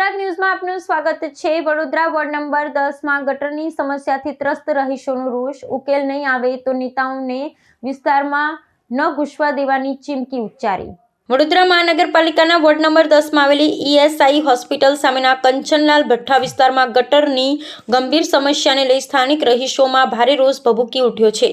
ગુજરાત ન્યૂઝમાં આપનું સ્વાગત છે। વડોદરા વોર્ડ નંબર 10માં ગટરની સમસ્યાથી ત્રસ્ત રહીશોનો રોષ ઉકેલ નહીં આવે તો નેતાઓને વિસ્તારમાં ન ઘૂસવા દેવાની ચીમકી ઉચ્ચારી। વડોદરા મહાનગરપાલિકાના વોર્ડ નંબર 10માં આવેલી ઈએસઆઈ હોસ્પિટલ સામેના કંચનલાલ ભઠ્ઠા વિસ્તારમાં ગટરની ગંભીર સમસ્યાને લઈ સ્થાનિક રહીશોમાં ભારે રોષ ભભૂકી ઉઠ્યો છે।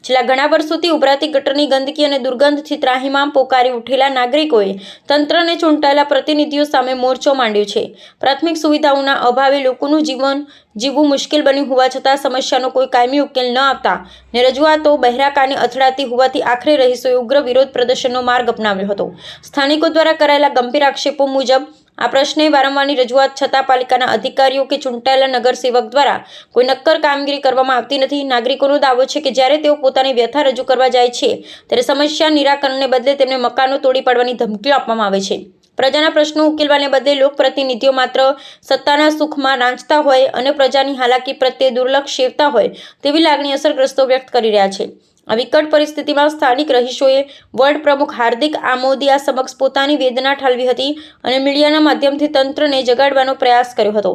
છેલ્લા ઘણા વર્ષોથી ઉભરાતી ગટરની ગંદકી અને દુર્ગંધથી ત્રાહિમામ પોકારી ઉઠેલા નાગરિકોએ તંત્રને ચૂંટાયેલા પ્રતિનિધિઓ સામે મોરચો માંડ્યો છે। પ્રાથમિક સુવિધાઓના અભાવે લોકોનું જીવન જીવવું મુશ્કેલ બન્યું હોવા છતાં સમસ્યાનો કોઈ કાયમી ઉકેલ ન આવતા ને રજૂઆતો બહેરાકાને અથડાતી હોવાથી આખરે રહીશોએ ઉગ્ર વિરોધ પ્રદર્શનનો માર્ગ અપનાવ્યો હતો। સ્થાનિકો દ્વારા કરાયેલા ગંભીર આક્ષેપો મુજબ આ પ્રશ્ને વારંવારની રજૂઆત છતાં પાલિકાના અધિકારીઓ કે ચૂંટાયેલા નગરસેવક દ્વારા કોઈ નક્કર કામગીરી કરવામાં આવતી નથી। નાગરિકોનો દાવો છે કે જ્યારે તેઓ પોતાની વ્યથા રજૂ કરવા જાય છે ત્યારે સમસ્યા નિરાકરણને બદલે તેમને મકાનો તોડી પાડવાની ધમકીઓ આપવામાં આવે છે। પ્રજાના પ્રશ્નો ઉકેલવાને બદલે લોકપ્રતિનિધિઓ માત્ર સત્તાના સુખમાં રાંચતા હોય અને પ્રજાની હાલાકી પ્રત્યે દુર્લક્ષ સેવતા હોય તેવી લાગણી અસરગ્રસ્તો વ્યક્ત કરી રહ્યા છે। આ વિકટ પરિસ્થિતિમાં સ્થાનિક રહીશોએ વોર્ડ પ્રમુખ હાર્દિક આમોદિયા સમક્ષ પોતાની વેદના ઠાલવી હતી અને મીડિયાના માધ્યમથી તંત્રને જગાડવાનો પ્રયાસ કર્યો હતો।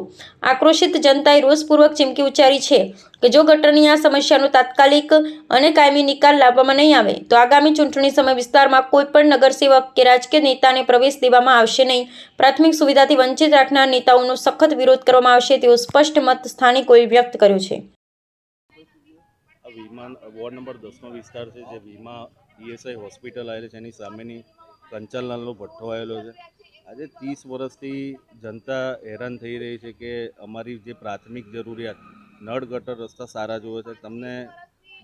આક્રોશિત જનતાએ રોષપૂર્વક ચીમકી ઉચ્ચારી છે કે જો ગટરની આ સમસ્યાનો તાત્કાલિક અને કાયમી નિકાલ લાવવામાં નહીં આવે તો આગામી ચૂંટણી સમય વિસ્તારમાં કોઈ પણ નગરસેવક કે રાજકીય નેતાને પ્રવેશ દેવામાં આવશે નહીં। પ્રાથમિક સુવિધાથી વંચિત રાખનાર નેતાઓનો સખત વિરોધ કરવામાં આવશે તેવો સ્પષ્ટ મત સ્થાનિકોએ વ્યક્ત કર્યો છે। વીમા વોર્ડ નંબર 10નો વિસ્તાર છે જે વીમા ઈએસઆઈ હોસ્પિટલ આવેલી છે એની સામેની કંચનલાલનો ભઠ્ઠો આવેલો છે। આજે 30 વર્ષથી જનતા હેરાન થઈ રહી છે કે અમારી જે પ્રાથમિક જરૂરિયાત નળ ગટર રસ્તા સારા જોવે છે। તમને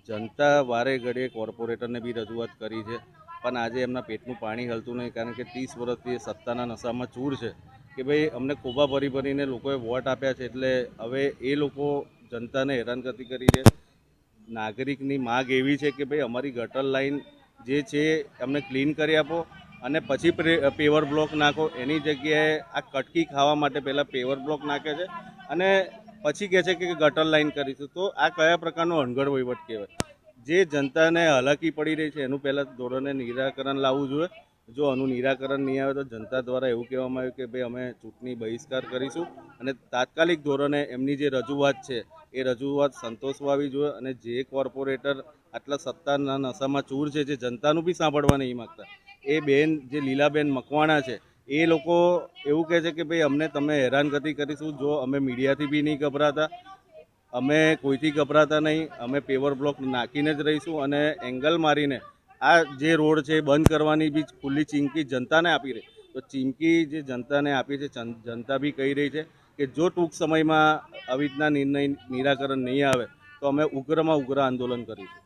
જનતા વારે ઘડીએ કોર્પોરેટરને બી રજૂઆત કરી છે પણ આજે એમના પેટનું પાણી હલતું નહીં કારણ કે 30 વર્ષથી સત્તાના નશામાં ચૂર છે કે ભાઈ અમને ખોબા ભરીને લોકોએ વોટ આપ્યા છે એટલે હવે એ લોકો જનતાને હેરાનગતિ કરી છે। નાગરિકની માગ એવી છે કે ભાઈ અમારી ગટર લાઈન જે છે અમને ક્લીન કરી આપો અને પછી પેવર બ્લોક નાખો। એની જગ્યાએ આ કટકી ખાવા માટે પહેલાં પેવર બ્લોક નાખે છે અને પછી કહે છે કે ગટર લાઈન કરીશું। તો આ કયા પ્રકારનો અણઘડ વહીવટ કહેવાય? જે જનતાને હાલાકી પડી રહી છે એનું પહેલાં ધોરણે નિરાકરણ લાવવું જોઈએ। જો આનું નિરાકરણ નહીં આવે તો જનતા દ્વારા એવું કહેવામાં આવ્યું કે ભાઈ અમે ચૂંટણી બહિષ્કાર કરીશું અને તાત્કાલિક ધોરણે એમની જે રજૂઆત છે એ રજૂઆત સંતોષવાવી જોઈએ અને જે કોર્પોરેટર આટલા સત્તાના નશામાં ચૂર છે જે જનતાનું બી સાંભળવા નહીં માગતા એ બેન જે લીલાબેન મકવાણા છે એ લોકો એવું કહે છે કે ભાઈ અમને તમે હેરાનગતિ કરીશું। જો અમે મીડિયાથી બી નહીં ગભરાતા, અમે કોઈથી ગભરાતા નહીં, અમે પેવર બ્લોક નાખીને જ રહીશું અને એંગલ મારીને આ જે રોડ છે એ બંધ કરવાની બી ખુલ્લી ચીમકી જનતાને આપી રહી। તો ચીમકી જે જનતાને આપી છે જનતા બી કહી રહી છે કે જો ટૂંક સમયમાં આવી રીતના નિરાકરણ નહીં આવે તો અમે ઉગ્રમાં ઉગ્ર આંદોલન કરીશું।